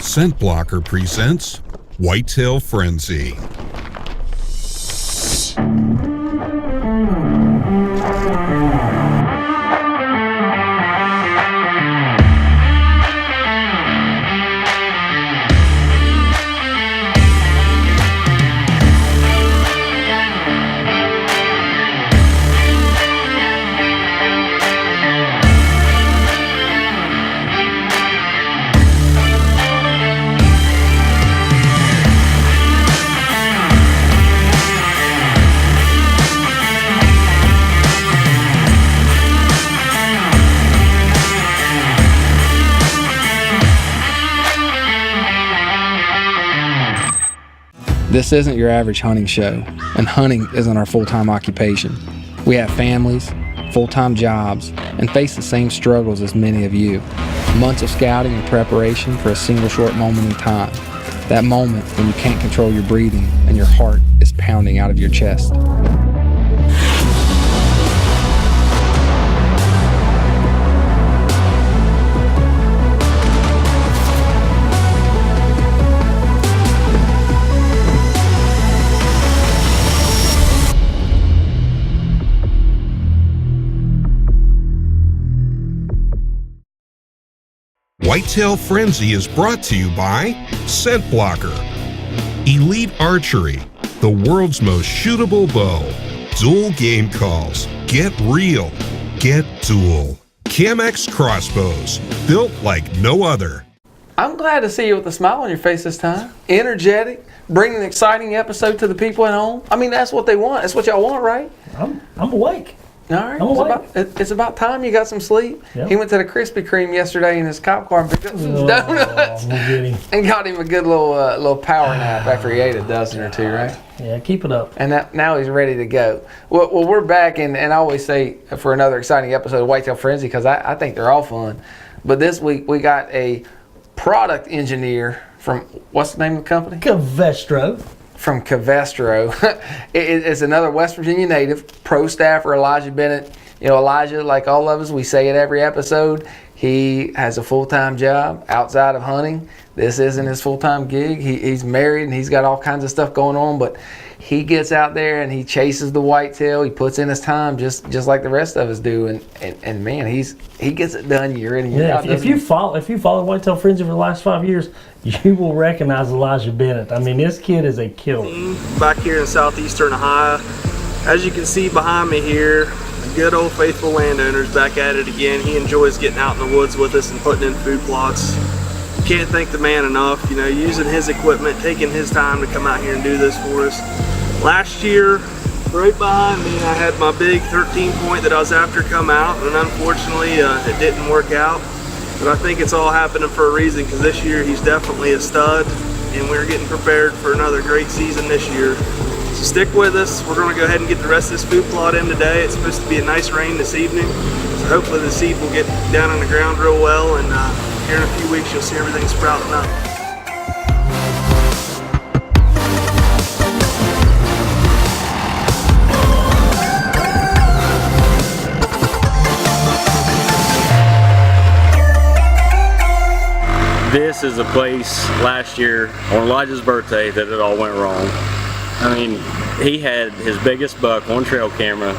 Scent Blocker presents Whitetail Frenzy. This isn't your average hunting show, and hunting isn't our full-time occupation. We have families, full-time jobs, and face the same struggles as many of you. Months of scouting and preparation for a single short moment in time. That moment when you can't control your breathing and your heart is pounding out of your chest. Whitetail Frenzy is brought to you by Scent Blocker, Elite Archery, the world's most shootable bow, Dual Game Calls, Get Real, Get Dual, Camex Crossbows, built like no other. I'm glad to see you with a smile on your face this time. Energetic, bringing an exciting episode to the people at home. I mean, that's what they want. That's what y'all want, right? I'm awake. All right, it's about time you got some sleep. Yep. He went to the Krispy Kreme yesterday in his cop car and picked up some donuts and got him a good little power nap after he ate a dozen or two, right? Yeah, keep it up. And now he's ready to go. Well, we're back, and I always say for another exciting episode of Whitetail Frenzy because I think they're all fun. But this week we got a product engineer from, what's the name of the company? Covestro. From Covestro. It's another West Virginia native, pro staffer Elijah Bennett. You know, Elijah, like all of us, we say it every episode, he has a full-time job outside of hunting. This isn't his full-time gig. He's married and he's got all kinds of stuff going on, but he gets out there and he chases the whitetail. He puts in his time just like the rest of us do, and man, he gets it done year in and year out. If you follow Whitetail Frenzy for the last 5 years, you will recognize Elijah Bennett. I mean, this kid is a killer. Back here in southeastern Ohio, as you can see behind me here, the good old faithful landowner's back at it again. He enjoys getting out in the woods with us and putting in food plots. Can't thank the man enough, you know, using his equipment, taking his time to come out here and do this for us. Last year, right behind me, I had my big 13 point that I was after come out, and unfortunately it didn't work out. But I think it's all happening for a reason, because this year he's definitely a stud, and we're getting prepared for another great season this year. So stick with us. We're going to go ahead and get the rest of this food plot in today. It's supposed to be a nice rain this evening, so hopefully the seed will get down on the ground real well, and here in a few weeks you'll see everything sprouting up. This is a place last year on Elijah's birthday that it all went wrong. I mean, he had his biggest buck on trail camera,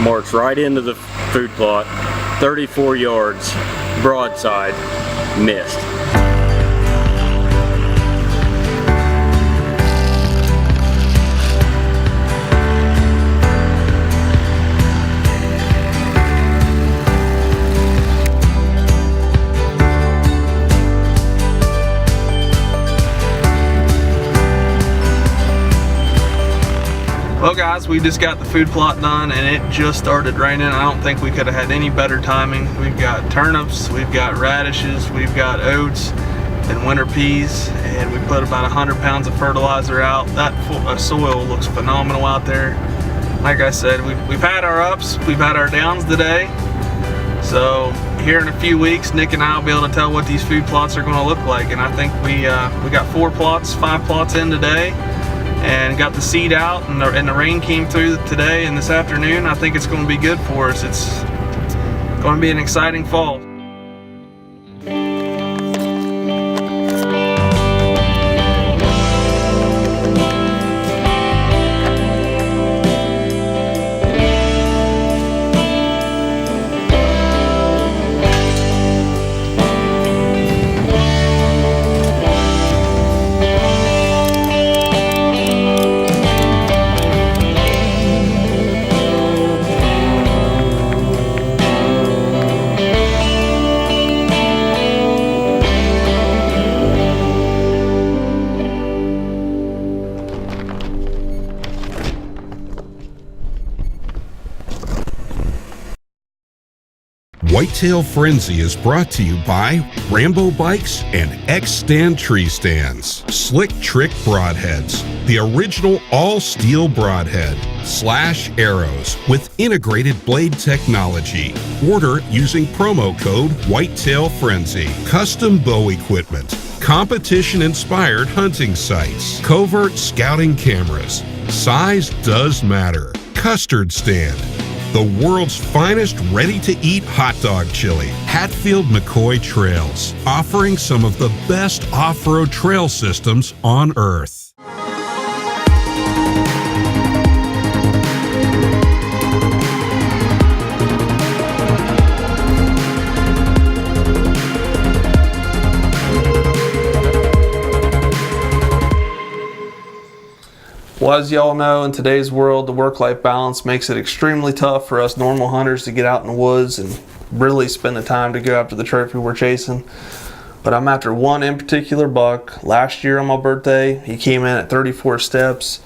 marched right into the food plot, 34 yards, broadside, missed. Well guys, we just got the food plot done and it just started raining. I don't think we could have had any better timing. We've got turnips, we've got radishes, we've got oats and winter peas, and we put about 100 pounds of fertilizer out. That soil looks phenomenal out there. Like I said, we've had our ups, we've had our downs today. So here in a few weeks, Nick and I will be able to tell what these food plots are going to look like. And I think we got 5 plots in today, and got the seed out, and the rain came through today and this afternoon. I think it's going to be good for us. It's going to be an exciting fall. Whitetail Frenzy is brought to you by Rambo Bikes and X-Stand Tree Stands, Slick Trick Broadheads, the original all-steel broadhead, Slash Arrows with integrated blade technology. Order using promo code Whitetail Frenzy. Custom bow equipment, competition-inspired hunting sights, covert scouting cameras. Size does matter. Custard Stand, the world's finest ready-to-eat hot dog chili. Hatfield McCoy Trails, offering some of the best off-road trail systems on Earth. Well, as y'all know, in today's world, the work-life balance makes it extremely tough for us normal hunters to get out in the woods and really spend the time to go after the trophy we're chasing. But I'm after one in particular buck. Last year on my birthday, he came in at 34 steps.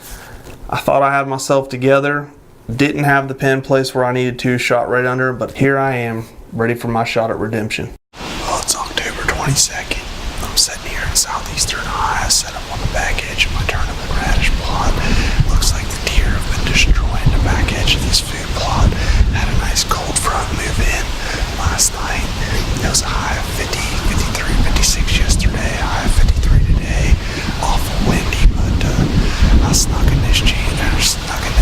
I thought I had myself together, didn't have the pin placed where I needed to, shot right under him, but here I am, ready for my shot at redemption. Well, it's October 22nd. I'm sitting here in southeastern Ohio, set up on the back edge of my tournament radish plot. Looks like the deer have been destroying the back edge of this food plot. Had a nice cold front move in last night. It was a high of 50, 53, 56 yesterday, high of 53 today. Awful windy, but I snuck in this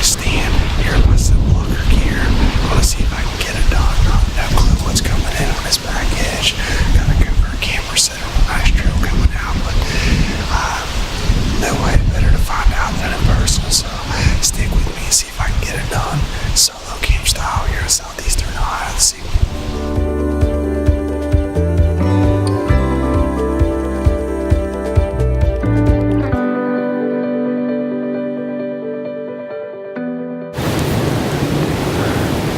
stand here in my Ziplocker gear. I'm gonna see if I can get it done. No clue what's coming in on this back edge. Got a covert camera set on a nice trail coming out, but no way better to find out than in person. So stick with me and see if I can get it done. Solo camp style here in southeastern Ohio this evening.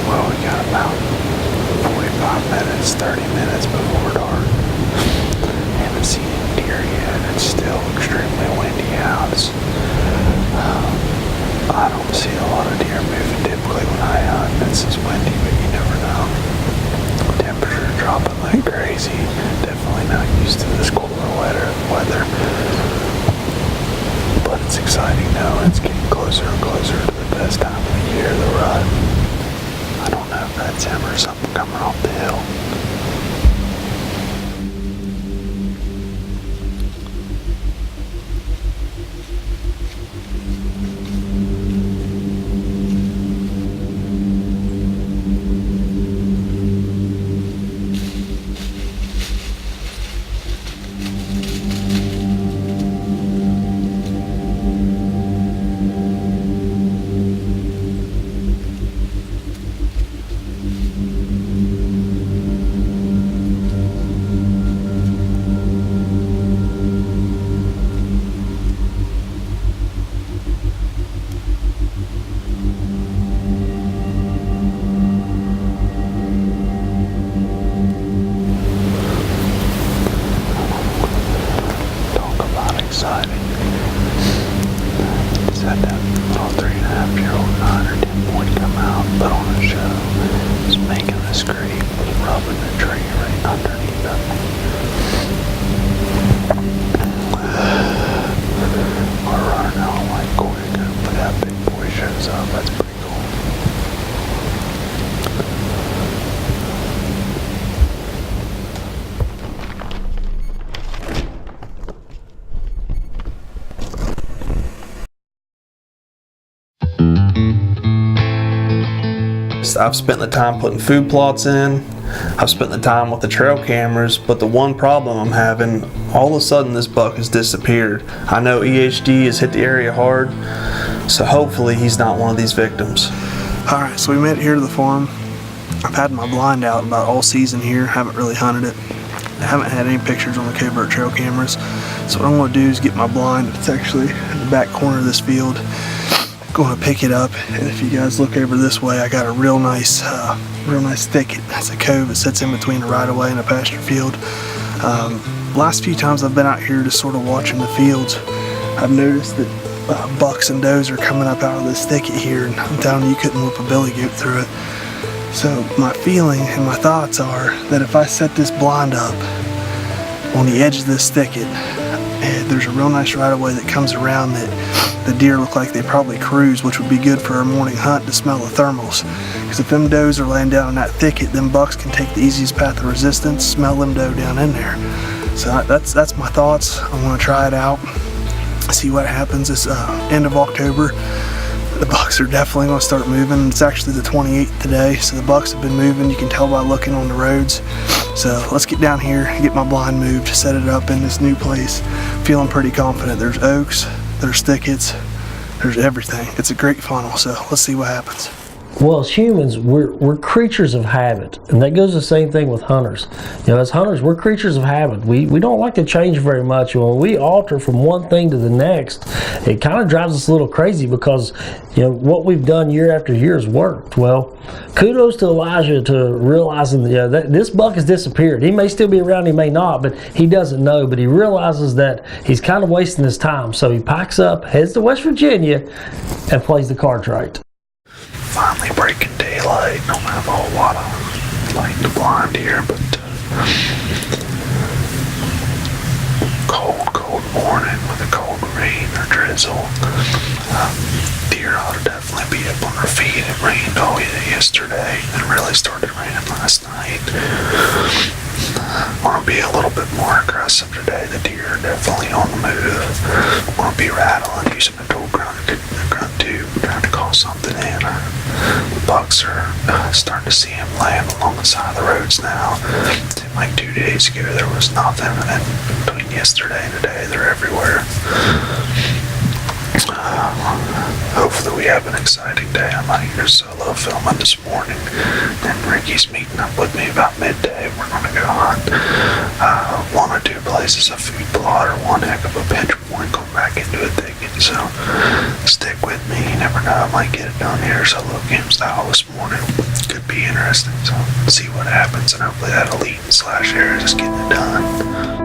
Well, we got about 45 minutes, 30 minutes before dark. Haven't seen any deer yet. It's still extremely windy out. I don't see a lot of deer moving typically when I hunt. It's just windy, but you never know. Temperature dropping like crazy. Definitely not used to this cooler weather. But it's exciting now. It's getting closer and closer to the best time of the year to run. I don't know if that's him or something coming off the hill. I've spent the time putting food plots in. I've spent the time with the trail cameras, but the one problem I'm having, all of a sudden this buck has disappeared. I know EHD has hit the area hard, so hopefully he's not one of these victims. Alright, so we made it here to the farm. I've had my blind out about all season here, haven't really hunted it. I haven't had any pictures on the covert trail cameras. So what I'm going to do is get my blind. It's actually in the back corner of this field. Going to pick it up, and if you guys look over this way, I got a real nice thicket. That's a cove that sits in between a right-of-way and a pasture field. Last few times I've been out here just sort of watching the fields, I've noticed that bucks and does are coming up out of this thicket here, and I'm telling you couldn't whip a billy goat through it. So my feeling and my thoughts are that if I set this blind up on the edge of this thicket, there's a real nice right-of-way that comes around that the deer look like they probably cruise, which would be good for our morning hunt to smell the thermals. Because if them does are laying down in that thicket, them bucks can take the easiest path of resistance, smell them doe down in there. So that's my thoughts. I'm gonna try it out, see what happens. It's end of October. The bucks are definitely going to start moving. It's actually the 28th today, so the bucks have been moving. You can tell by looking on the roads. So let's get down here, get my blind moved, set it up in this new place. Feeling pretty confident. There's oaks, there's thickets, there's everything. It's a great funnel, so let's see what happens. Well, as humans, we're creatures of habit, and that goes the same thing with hunters. You know, as hunters, we're creatures of habit. We don't like to change very much. When we alter from one thing to the next, it kind of drives us a little crazy because, you know, what we've done year after year has worked. Well, kudos to Elijah to realizing that this buck has disappeared. He may still be around, he may not, but he doesn't know. But he realizes that he's kind of wasting his time, so he packs up, heads to West Virginia, and plays the cards right. Finally breaking daylight. Don't have a whole lot of light in the blind here, but cold morning with a cold rain or drizzle. Deer ought to definitely be up on their feet. It rained all yesterday and really started raining last night. Want to be a little bit more aggressive today. The deer are definitely on the move. Want to be rattling, using a dual grunt tube, trying to call something in. The bucks are starting to see him laying along the side of the roads now. Like 2 days ago, there was nothing, and then between yesterday and today, they're everywhere. Hopefully we have an exciting day. I'm out here solo filming this morning, and Ricky's meeting up with me about midday. We're going to go hunt one or two places, a food plot or one heck of a pinch point going back into a thicket. So stick with me. You never know, I might get it done here solo game style this morning. Could be interesting. So see what happens, and hopefully that'll lead and slash here just getting it done.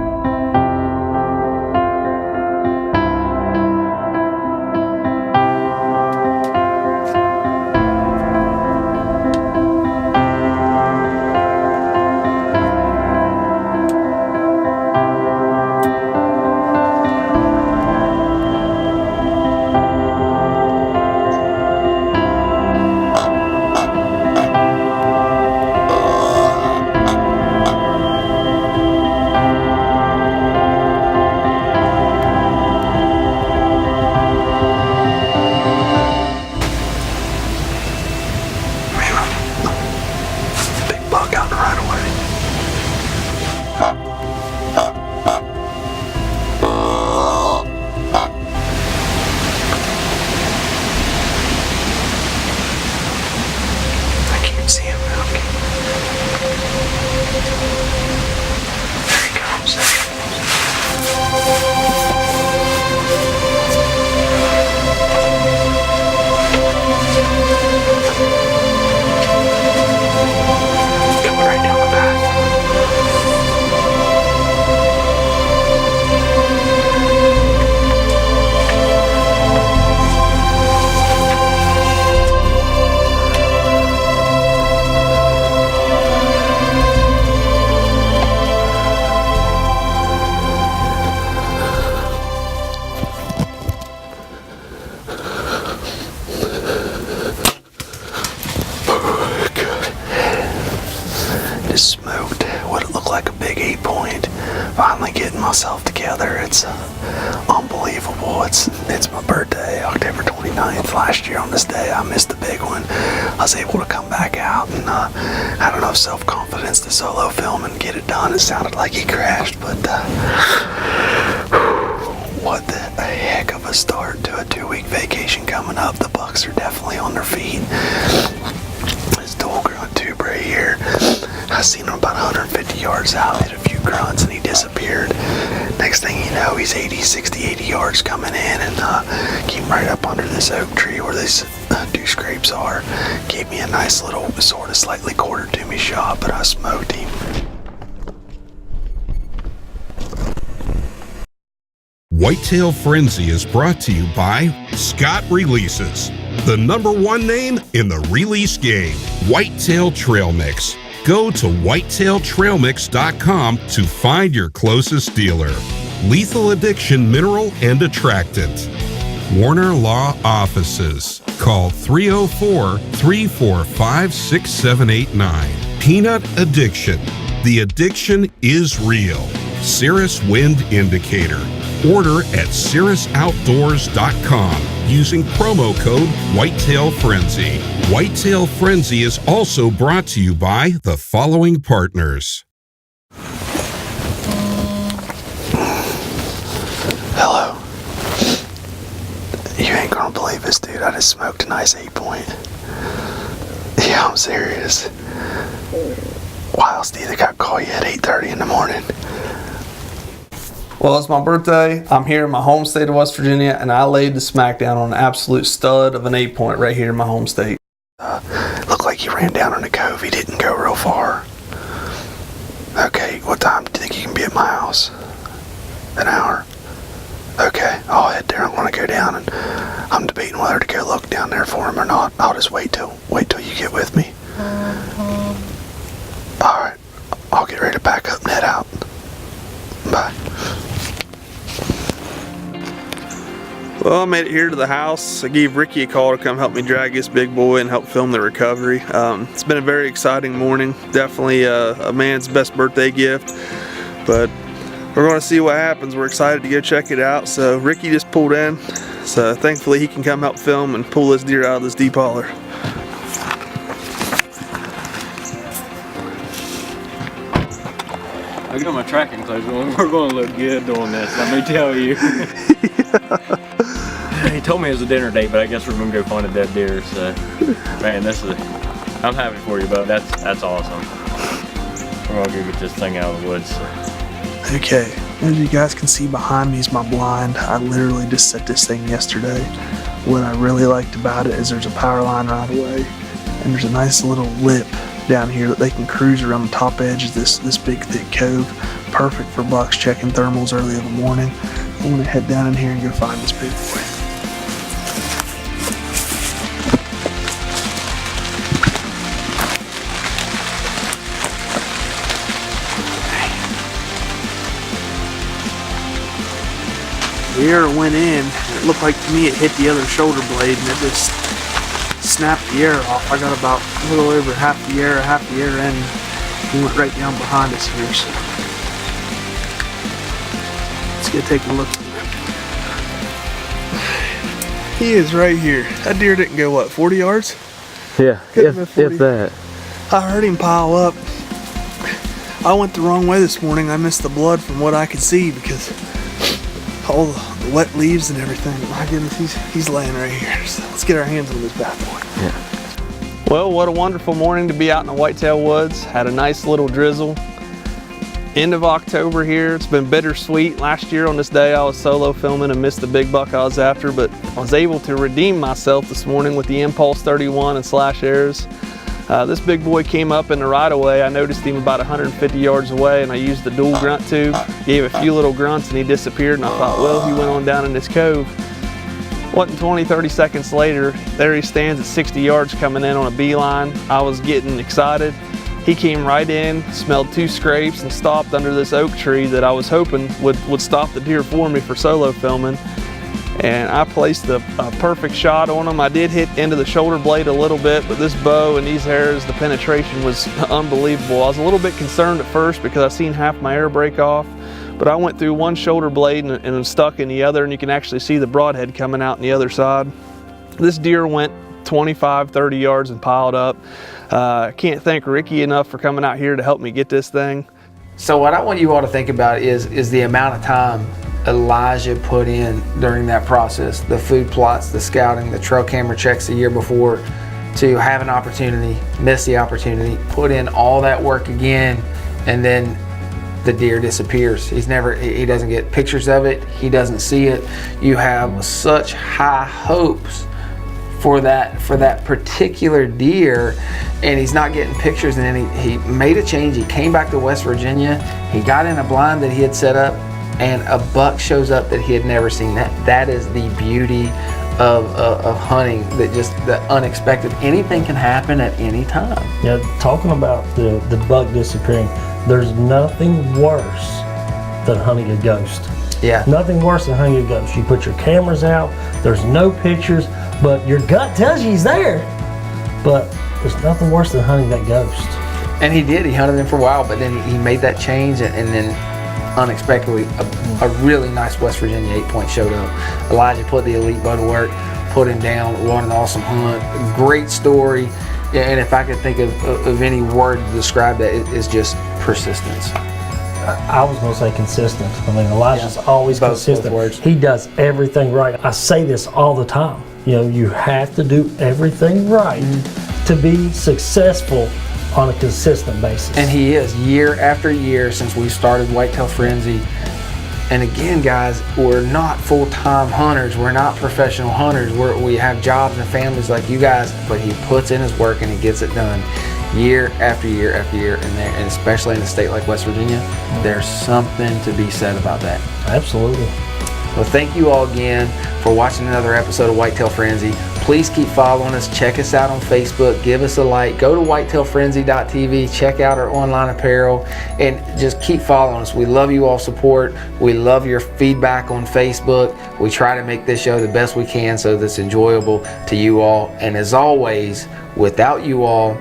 Smoked what it looked like a big 8-point. Finally getting myself together. It's unbelievable. It's my birthday, October 29th. Last year on this day, I missed the big one. I was able to come back out and had enough self-confidence to solo film and get it done. It sounded like he crashed, but what the heck of a start to a 2-week vacation coming up. The bucks are definitely on their feet. This dual grunt tube right here, I seen him about 150 yards out, hit a few grunts, and he disappeared. Next thing you know, he's 80, 60, 80 yards coming in, and came right up under this oak tree where these dew scrapes are. Gave me a nice little, sort of slightly quartered to me shot, but I smoked him. Whitetail Frenzy is brought to you by Scott Releases. The #1 name in the release game, Whitetail Trail Mix. Go to whitetailtrailmix.com to find your closest dealer. Lethal Addiction Mineral and Attractant. Warner Law Offices. Call 304-345-6789. Peanut Addiction. The addiction is real. Cirrus Wind Indicator. Order at cirrusoutdoors.com using promo code Whitetail Frenzy. Whitetail Frenzy is also brought to you by the following partners. Hello. You ain't gonna believe this, dude. I just smoked a nice 8-point. Yeah, I'm serious. Why else do you think I'd call you at 8:30 in the morning? Well, it's my birthday. I'm here in my home state of West Virginia, and I laid the smackdown on an absolute stud of an 8-point right here in my home state. Looked like you ran down in the cove. He didn't go real far. Okay, what time do you think you can be at my house? An hour? Okay, I'll head there. I'm gonna go down, and I'm debating whether to go look down there for him or not. I'll just wait till you get with me. All right, I'll get ready to pack up and head out. Bye. Well, I made it here to the house. I gave Ricky a call to come help me drag this big boy and help film the recovery. It's been a very exciting morning. Definitely a man's best birthday gift, but we're going to see what happens. We're excited to go check it out. So Ricky just pulled in, so thankfully he can come help film and pull this deer out of this deep holler. I got my tracking clothes on. We're going to look good doing this, let me tell you. He told me it was a dinner date, but I guess we're going to go find a dead deer. So, man, I'm happy for you, bud. That's awesome. We're going to go get this thing out of the woods. Okay, as you guys can see behind me is my blind. I literally just set this thing yesterday. What I really liked about it is there's a power line right away, and there's a nice little lip down here that they can cruise around the top edge of this big thick cove. Perfect for bucks checking thermals early in the morning. I'm gonna head down in here and go find this big boy. The arrow went in, and it looked like to me it hit the other shoulder blade, and it just snapped the arrow off. I got about a little over half the arrow in. He went right down behind us here, so let's go take a look. He is right here. That deer didn't go, what, 40 yards? Yeah, if that. I heard him pile up. I went the wrong way this morning. I missed the blood from what I could see because all the wet leaves and everything. My goodness, he's laying right here. So let's get our hands on this bad boy. Yeah. Well, what a wonderful morning to be out in the Whitetail Woods. Had a nice little drizzle. End of October here. It's been bittersweet. Last year on this day I was solo filming and missed the big buck I was after, but I was able to redeem myself this morning with the Impulse 31 and slash arrows. This big boy came up in the right of way. I noticed him about 150 yards away, and I used the dual grunt tube, gave a few little grunts, and he disappeared, and I thought, well, he went on down in this cove. Wasn't 20-30 seconds later, there he stands at 60 yards coming in on a beeline. I was getting excited. He came right in, smelled 2 scrapes, and stopped under this oak tree that I was hoping would stop the deer for me for solo filming. And I placed a perfect shot on him. I did hit into the shoulder blade a little bit, but this bow and these arrows, the penetration was unbelievable. I was a little bit concerned at first because I seen half my arrow break off, but I went through one shoulder blade and stuck in the other, and you can actually see the broadhead coming out on the other side. This deer went 25-30 yards and piled up. I can't thank Ricky enough for coming out here to help me get this thing. So what I want you all to think about is the amount of time Elijah put in during that process, the food plots, the scouting, the trail camera checks the year before, to have an opportunity, miss the opportunity, put in all that work again, and then the deer disappears. He doesn't get pictures of it, he doesn't see it. You have such high hopes for that particular deer, and he's not getting pictures, and then he made a change. He came back to West Virginia, he got in a blind that he had set up, and a buck shows up that he had never seen. That is the beauty of hunting, that just the unexpected. Anything can happen at any time. Yeah, talking about the buck disappearing, there's nothing worse than hunting a ghost. Yeah. Nothing worse than hunting a ghost. You put your cameras out, there's no pictures, but your gut tells you he's there. But there's nothing worse than hunting that ghost. And he did. He hunted him for a while, but then he made that change, and then unexpectedly, a really nice West Virginia 8-point showed up. Elijah put the elite bow to work, put him down, what an awesome hunt. Great story. And if I could think of any word to describe that, it's just persistence. I was going to say consistent. I mean, Elijah's always Both consistent. words. He does everything right. I say this all the time. You know, you have to do everything right to be successful on a consistent basis. And he is, year after year since we started Whitetail Frenzy. And again, guys, we're not full-time hunters. We're not professional hunters. We have jobs and families like you guys, but he puts in his work and he gets it done year after year after year. And especially in a state like West Virginia, there's something to be said about that. Absolutely. Well, thank you all again for watching another episode of Whitetail Frenzy. Please keep following us. Check us out on Facebook. Give us a like. Go to whitetailfrenzy.tv. Check out our online apparel. And just keep following us. We love you all support. We love your feedback on Facebook. We try to make this show the best we can so that it's enjoyable to you all. And as always, without you all,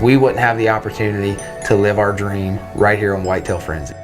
we wouldn't have the opportunity to live our dream right here on Whitetail Frenzy.